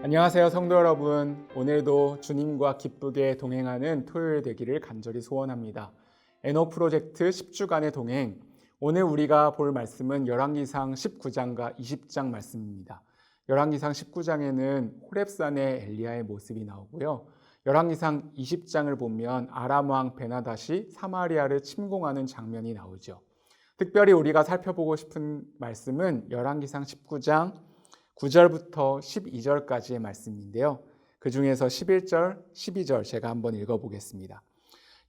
안녕하세요, 성도 여러분. 오늘도 주님과 기쁘게 동행하는 토요일 되기를 간절히 소원합니다. NO 프로젝트 10주간의 동행. 오늘 우리가 볼 말씀은 열왕기상 19장과 20장 말씀입니다. 열왕기상 19장에는 호렙산의 엘리야의 모습이 나오고요. 열왕기상 20장을 보면 아람 왕 베나닷이 사마리아를 침공하는 장면이 나오죠. 특별히 우리가 살펴보고 싶은 말씀은 열왕기상 19장 9절부터 12절까지의 말씀인데요. 그 중에서 11절, 12절 제가 한번 읽어보겠습니다.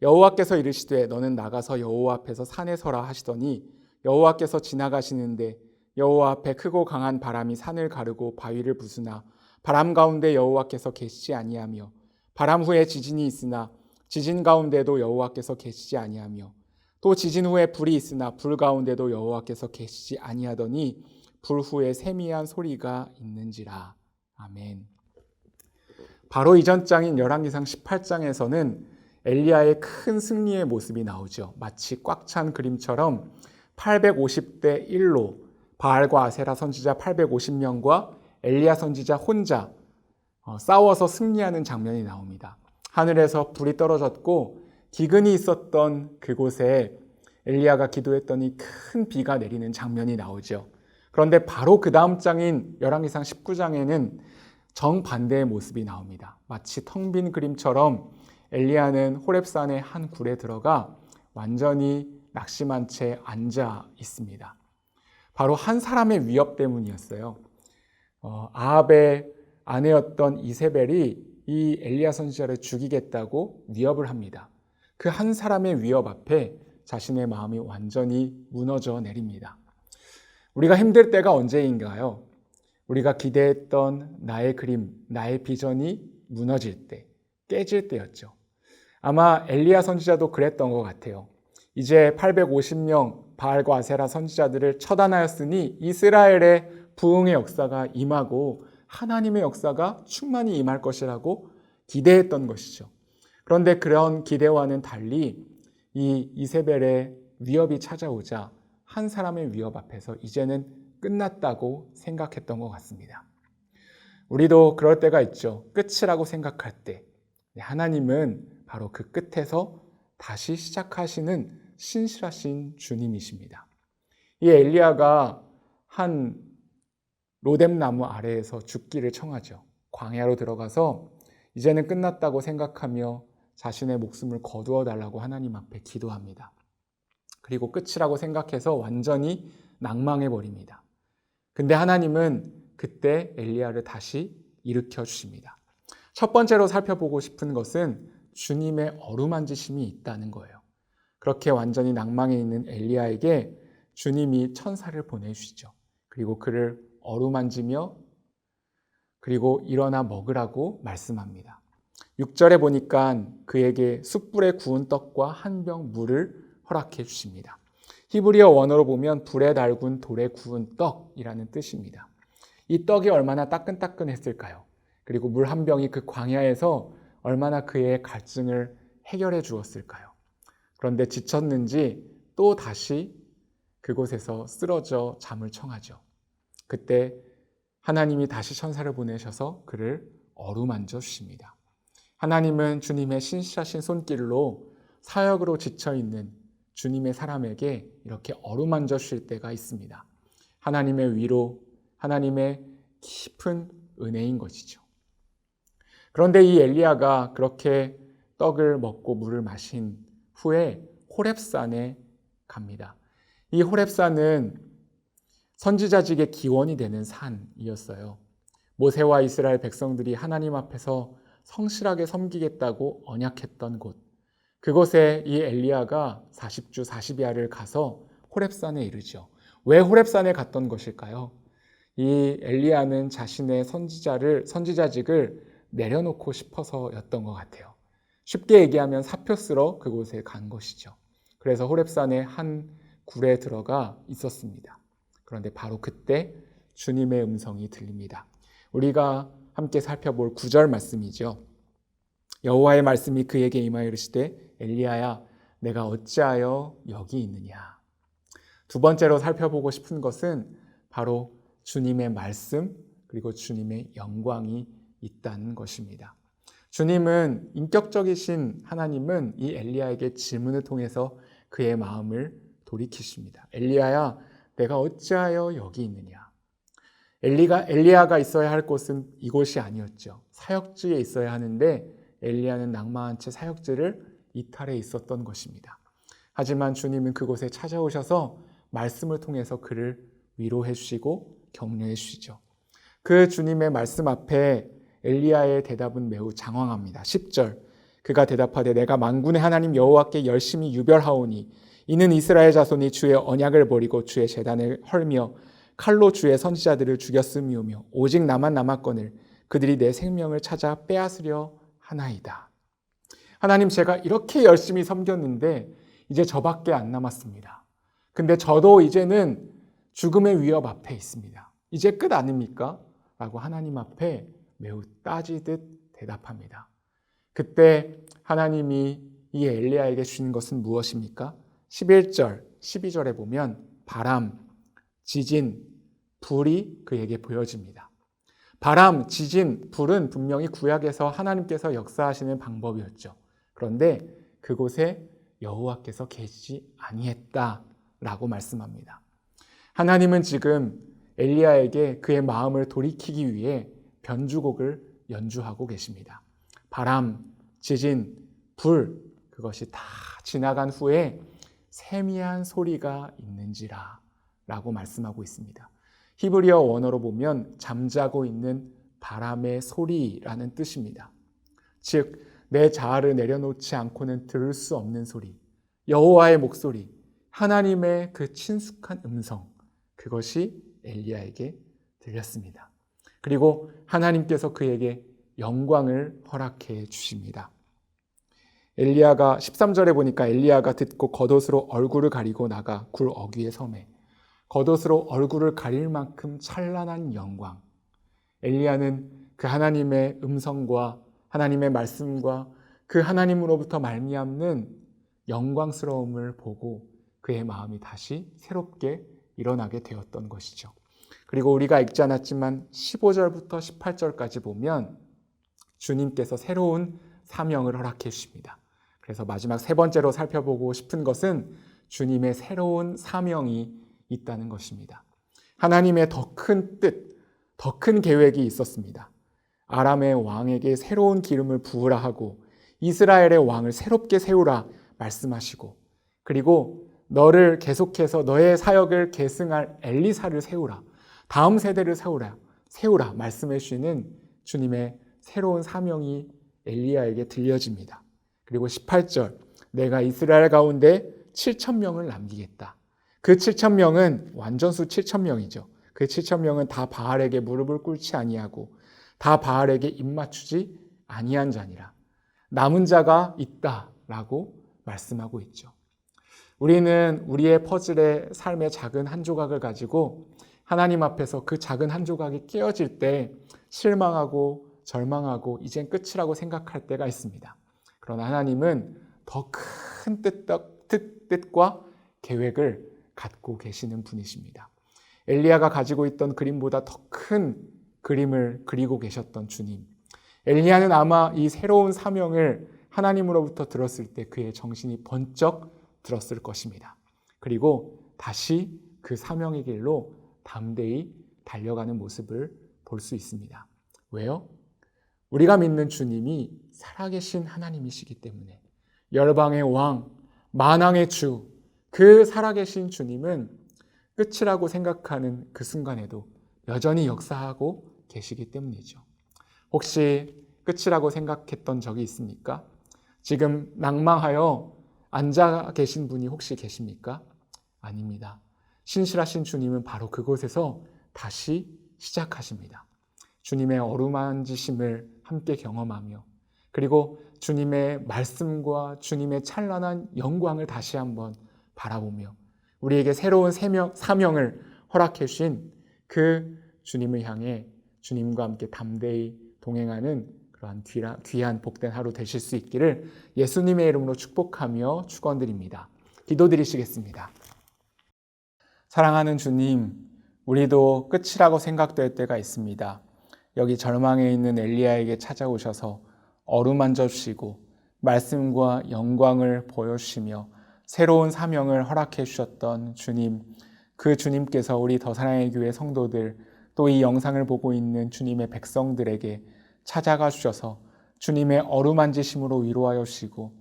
여호와께서 이르시되 너는 나가서 여호와 앞에서 산에 서라 하시더니 여호와께서 지나가시는데 여호와 앞에 크고 강한 바람이 산을 가르고 바위를 부수나 바람 가운데 여호와께서 계시지 아니하며 바람 후에 지진이 있으나 지진 가운데도 여호와께서 계시지 아니하며 또 지진 후에 불이 있으나 불 가운데도 여호와께서 계시지 아니하더니 불 후에 세미한 소리가 있는지라. 아멘. 바로 이전 장인 열왕기상 18장에서는 엘리야의 큰 승리의 모습이 나오죠. 마치 꽉 찬 그림처럼 850대 1로 바알과 아세라 선지자 850명과 엘리야 선지자 혼자 싸워서 승리하는 장면이 나옵니다. 하늘에서 불이 떨어졌고 기근이 있었던 그곳에 엘리야가 기도했더니 큰 비가 내리는 장면이 나오죠. 그런데 바로 그 다음 장인 열왕기상 19장에는 정반대의 모습이 나옵니다. 마치 텅 빈 그림처럼 엘리야는 호렙산의 한 굴에 들어가 완전히 낙심한 채 앉아 있습니다. 바로 한 사람의 위협 때문이었어요. 아합의 아내였던 이세벨이 이 엘리야 선지자를 죽이겠다고 위협을 합니다. 그 한 사람의 위협 앞에 자신의 마음이 완전히 무너져 내립니다. 우리가 힘들 때가 언제인가요? 우리가 기대했던 나의 그림, 나의 비전이 무너질 때, 깨질 때였죠. 아마 엘리야 선지자도 그랬던 것 같아요. 이제 850명 바알과 아세라 선지자들을 처단하였으니 이스라엘의 부흥의 역사가 임하고 하나님의 역사가 충만히 임할 것이라고 기대했던 것이죠. 그런데 그런 기대와는 달리 이 이세벨의 위협이 찾아오자 한 사람의 위협 앞에서 이제는 끝났다고 생각했던 것 같습니다. 우리도 그럴 때가 있죠. 끝이라고 생각할 때 하나님은 바로 그 끝에서 다시 시작하시는 신실하신 주님이십니다. 이 엘리야가 한 로뎀나무 아래에서 죽기를 청하죠. 광야로 들어가서 이제는 끝났다고 생각하며 자신의 목숨을 거두어 달라고 하나님 앞에 기도합니다. 그리고 끝이라고 생각해서 완전히 낭망해 버립니다. 근데 하나님은 그때 엘리야를 다시 일으켜 주십니다. 첫 번째로 살펴보고 싶은 것은 주님의 어루만지심이 있다는 거예요. 그렇게 완전히 낭망해 있는 엘리야에게 주님이 천사를 보내주시죠. 그리고 그를 어루만지며 그리고 일어나 먹으라고 말씀합니다. 6절에 보니까 그에게 숯불에 구운 떡과 한 병 물을 허락해 주십니다. 히브리어 원어로 보면 불에 달군 돌에 구운 떡이라는 뜻입니다. 이 떡이 얼마나 따끈따끈했을까요? 그리고 물 한 병이 그 광야에서 얼마나 그의 갈증을 해결해 주었을까요? 그런데 지쳤는지 또 다시 그곳에서 쓰러져 잠을 청하죠. 그때 하나님이 다시 천사를 보내셔서 그를 어루만져 주십니다. 하나님은 주님의 신실하신 손길로 사역으로 지쳐있는 주님의 사람에게 이렇게 어루만져 주실 때가 있습니다. 하나님의 위로, 하나님의 깊은 은혜인 것이죠. 그런데 이 엘리야가 그렇게 떡을 먹고 물을 마신 후에 호렙산에 갑니다. 이 호렙산은 선지자직의 기원이 되는 산이었어요. 모세와 이스라엘 백성들이 하나님 앞에서 성실하게 섬기겠다고 언약했던 곳. 그곳에 이 엘리야가 40주 40야를 가서 호렙산에 이르죠. 왜 호렙산에 갔던 것일까요? 이 엘리야는 자신의 선지자직을 내려놓고 싶어서였던 것 같아요. 쉽게 얘기하면 사표 쓰러 그곳에 간 것이죠. 그래서 호렙산의 한 굴에 들어가 있었습니다. 그런데 바로 그때 주님의 음성이 들립니다. 우리가 함께 살펴볼 9절 말씀이죠. 여호와의 말씀이 그에게 임하여 이르시되 엘리야야 내가 어찌하여 여기 있느냐. 두 번째로 살펴보고 싶은 것은 바로 주님의 말씀 그리고 주님의 영광이 있다는 것입니다. 주님은 인격적이신 하나님은 이 엘리야에게 질문을 통해서 그의 마음을 돌이키십니다. 엘리야야, 내가 어찌하여 여기 있느냐? 엘리야가 있어야 할 곳은 이곳이 아니었죠. 사역지에 있어야 하는데 엘리야는 낭만한 채 사역지를 이탈해 있었던 것입니다. 하지만 주님은 그곳에 찾아오셔서 말씀을 통해서 그를 위로해 주시고 격려해 주시죠. 그 주님의 말씀 앞에 엘리야의 대답은 매우 장황합니다. 10절 그가 대답하되 내가 만군의 하나님 여호와께 열심히 유별하오니 이는 이스라엘 자손이 주의 언약을 버리고 주의 제단을 헐며 칼로 주의 선지자들을 죽였음이오며 오직 나만 남았거늘 그들이 내 생명을 찾아 빼앗으려 하나이다. 하나님, 제가 이렇게 열심히 섬겼는데 이제 저밖에 안 남았습니다. 근데 저도 이제는 죽음의 위협 앞에 있습니다. 이제 끝 아닙니까? 라고 하나님 앞에 매우 따지듯 대답합니다. 그때 하나님이 이 엘리야에게 주신 것은 무엇입니까? 11절, 12절에 보면 바람, 지진, 불이 그에게 보여집니다. 바람, 지진, 불은 분명히 구약에서 하나님께서 역사하시는 방법이었죠. 그런데 그곳에 여호와께서 계시지 아니했다라고 말씀합니다. 하나님은 지금 엘리야에게 그의 마음을 돌이키기 위해 변주곡을 연주하고 계십니다. 바람, 지진, 불, 그것이 다 지나간 후에 세미한 소리가 있는지라 라고 말씀하고 있습니다. 히브리어 원어로 보면 잠자고 있는 바람의 소리라는 뜻입니다. 즉, 내 자아를 내려놓지 않고는 들을 수 없는 소리, 여호와의 목소리, 하나님의 그 친숙한 음성, 그것이 엘리야에게 들렸습니다. 그리고 하나님께서 그에게 영광을 허락해 주십니다. 엘리야가 13절에 보니까 엘리야가 듣고 겉옷으로 얼굴을 가리고 나가 굴 어귀에 섬에 겉옷으로 얼굴을 가릴 만큼 찬란한 영광. 엘리야는 그 하나님의 음성과 하나님의 말씀과 그 하나님으로부터 말미암는 영광스러움을 보고 그의 마음이 다시 새롭게 일어나게 되었던 것이죠. 그리고 우리가 읽지 않았지만 15절부터 18절까지 보면 주님께서 새로운 사명을 허락해 주십니다. 그래서 마지막 세 번째로 살펴보고 싶은 것은 주님의 새로운 사명이 있다는 것입니다. 하나님의 더 큰 뜻, 더 큰 계획이 있었습니다. 아람의 왕에게 새로운 기름을 부으라 하고 이스라엘의 왕을 새롭게 세우라 말씀하시고, 그리고 너를 계속해서 너의 사역을 계승할 엘리사를 세우라, 다음 세대를 세우라 말씀해 주시는 주님의 새로운 사명이 엘리야에게 들려집니다. 그리고 18절 내가 이스라엘 가운데 7,000명을 남기겠다. 그 7,000명은 완전수 7,000명이죠. 그 7,000명은 다 바알에게 무릎을 꿇지 아니하고 다 바알에게 입맞추지 아니한 자니라. 남은 자가 있다라고 말씀하고 있죠. 우리는 우리의 퍼즐의 삶의 작은 한 조각을 가지고 하나님 앞에서 그 작은 한 조각이 깨어질 때 실망하고 절망하고 이젠 끝이라고 생각할 때가 있습니다. 그러나 하나님은 더 큰 뜻과 계획을 갖고 계시는 분이십니다. 엘리야가 가지고 있던 그림보다 더 큰 그림을 그리고 계셨던 주님. 엘리야는 아마 이 새로운 사명을 하나님으로부터 들었을 때 그의 정신이 번쩍 들었을 것입니다. 그리고 다시 그 사명의 길로 담대히 달려가는 모습을 볼 수 있습니다. 왜요? 우리가 믿는 주님이 살아계신 하나님이시기 때문에, 열방의 왕, 만왕의 주, 그 살아계신 주님은 끝이라고 생각하는 그 순간에도 여전히 역사하고 계시기 때문이죠. 혹시 끝이라고 생각했던 적이 있습니까? 지금 낭망하여 앉아 계신 분이 혹시 계십니까? 아닙니다. 신실하신 주님은 바로 그곳에서 다시 시작하십니다. 주님의 어루만지심을 함께 경험하며, 그리고 주님의 말씀과 주님의 찬란한 영광을 다시 한번 바라보며 우리에게 새로운 사명을 허락해 주신 그 주님을 향해 주님과 함께 담대히 동행하는 그러한 귀한 복된 하루 되실 수 있기를 예수님의 이름으로 축복하며 축원드립니다. 기도드리시겠습니다. 사랑하는 주님, 우리도 끝이라고 생각될 때가 있습니다. 여기 절망에 있는 엘리야에게 찾아오셔서 어루만져 주시고 말씀과 영광을 보여주시며 새로운 사명을 허락해 주셨던 주님, 그 주님께서 우리 더 사랑의 교회 성도들, 또 이 영상을 보고 있는 주님의 백성들에게 찾아가 주셔서 주님의 어루만지심으로 위로하여 주시고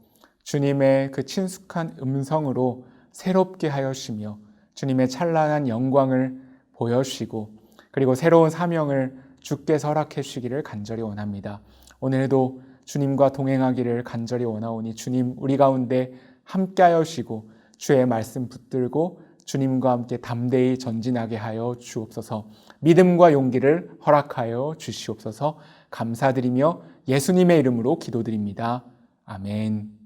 주님의 그 친숙한 음성으로 새롭게 하여 주시며 주님의 찬란한 영광을 보여주시고 그리고 새로운 사명을 주께서 허락해 주시기를 간절히 원합니다. 오늘도 주님과 동행하기를 간절히 원하오니 주님 우리 가운데 함께하여 주시고 주의 말씀 붙들고 주님과 함께 담대히 전진하게 하여 주옵소서. 믿음과 용기를 허락하여 주시옵소서. 감사드리며 예수님의 이름으로 기도드립니다. 아멘.